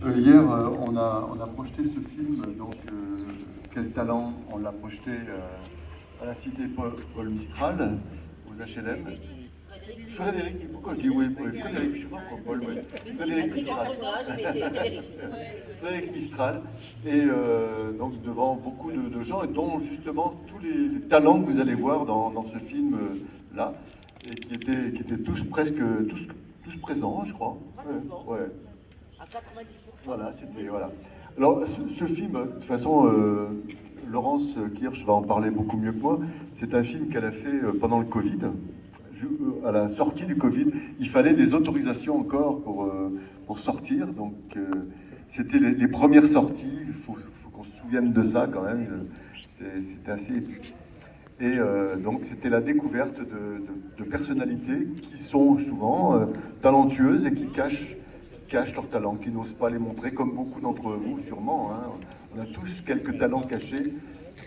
Hier, on a projeté ce film, donc Quel talent, on l'a projeté à la cité Paul Mistral, aux HLM. Frédéric, pourquoi je dis oui, Frédéric, je sais pas pourquoi Paul, mais Frédéric Mistral. Frédéric Mistral, et donc devant beaucoup de gens, et dont justement tous les talents que vous allez voir dans ce film-là, et qui étaient tous presque tous présents, je crois. Ouais, ouais. À 90%. Voilà, c'était voilà. Alors ce film, de toute façon, Laurence Kirsch va en parler beaucoup mieux que moi. C'est un film qu'elle a fait pendant le Covid. À la sortie du Covid, il fallait des autorisations encore pour sortir. Donc c'était les premières sorties. Faut qu'on se souvienne de ça quand même. C'était assez épique. Et donc c'était la découverte de personnalités qui sont souvent talentueuses et qui cachent leurs talents, qui n'osent pas les montrer, comme beaucoup d'entre vous sûrement. Hein. On a tous quelques talents cachés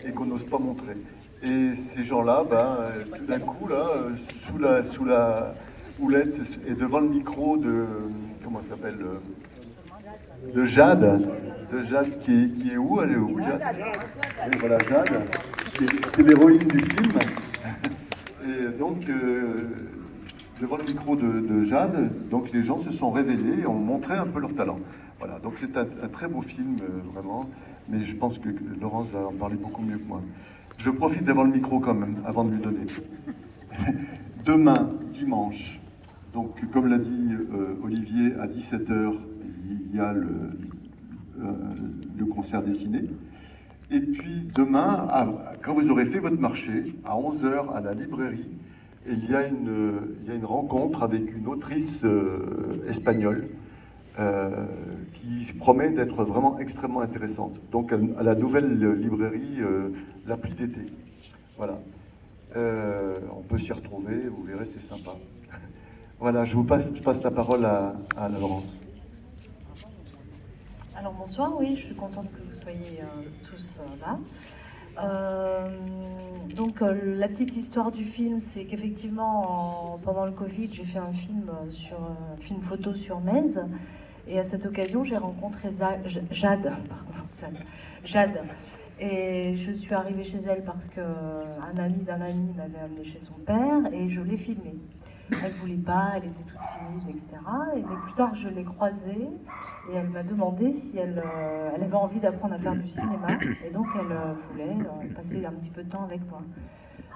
et qu'on n'ose pas montrer. Et ces gens-là, tout d'un coup, là, sous la houlette et devant le micro de, comment ça s'appelle, de Jade qui est où? Elle est où, Jade? Oui, voilà, Jade, qui est l'héroïne du film. Et donc, devant le micro de Jade, donc les gens se sont révélés et ont montré un peu leur talent. Voilà, donc c'est un très beau film, vraiment, mais je pense que Laurence va en parler beaucoup mieux que moi. Je profite d'avoir le micro quand même, avant de lui donner. Demain, dimanche, donc comme l'a dit Olivier, à 17h, il y a le concert dessiné. Et puis demain, quand vous aurez fait votre marché, à 11h à la librairie, il y a une rencontre avec une autrice espagnole qui promet d'être vraiment extrêmement intéressante. Donc à la nouvelle librairie L'Appli d'été. Voilà. On peut s'y retrouver, vous verrez, c'est sympa. Voilà, je passe la parole à Laurence. Alors bonsoir, oui, je suis contente que vous soyez tous là. La petite histoire du film, c'est qu'effectivement, pendant le Covid, j'ai fait un film film photo sur Metz. Et à cette occasion, j'ai rencontré Jade. Jade. Et je suis arrivée chez elle parce qu'un ami d'un ami m'avait amenée chez son père et je l'ai filmée. Elle ne voulait pas, elle était toute timide, etc. Mais plus tard, je l'ai croisée et elle m'a demandé si elle avait envie d'apprendre à faire du cinéma. Et donc, elle voulait passer un petit peu de temps avec moi.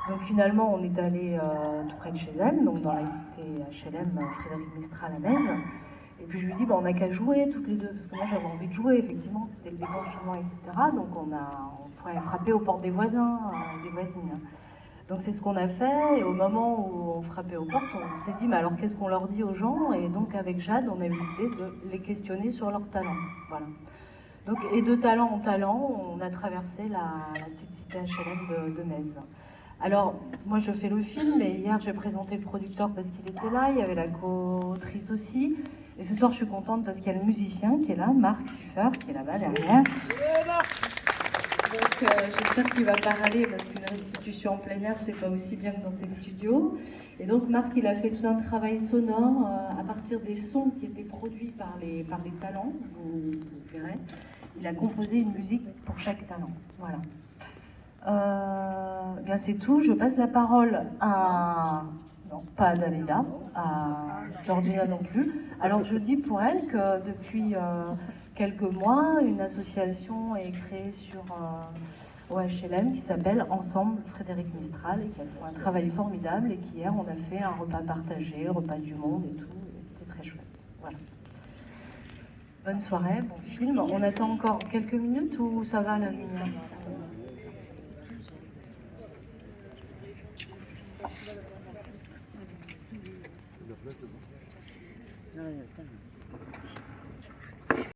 Donc finalement, on est allé tout près de chez elle, donc dans la cité HLM Frédéric Mistral à Metz. Et puis je lui dis, on n'a qu'à jouer toutes les deux, parce que moi j'avais envie de jouer, effectivement, c'était le déconfinement, etc. Donc on pourrait frapper aux portes des voisins, des voisines. Donc c'est ce qu'on a fait, et au moment où on frappait aux portes, on s'est dit, mais alors qu'est-ce qu'on leur dit aux gens? Et donc avec Jade, on a eu l'idée de les questionner sur leurs talents. Voilà. Donc, et de talent en talent, on a traversé la petite cité HLM de Metz. Alors, moi je fais le film, et hier j'ai présenté le producteur parce qu'il était là, il y avait la co-autrice aussi. Et ce soir je suis contente parce qu'il y a le musicien qui est là, Marc Siffer, qui est là-bas derrière. Donc j'espère qu'il va parler parce qu'une restitution en plein air c'est pas aussi bien que dans tes studios. Et donc Marc il a fait tout un travail sonore à partir des sons qui étaient produits par les talents, vous verrez. Il a composé une musique pour chaque talent. Voilà. Bien c'est tout. Je passe la parole à... Non, pas à Dalila, à Georgina non plus. Alors je dis pour elle que depuis quelques mois, une association est créée au HLM qui s'appelle Ensemble Frédéric Mistral et qui a fait un travail formidable et qu'hier on a fait un repas partagé, repas du monde et tout, et c'était très chouette. Voilà. Bonne soirée, bon film. On attend encore quelques minutes ou ça va la lumière?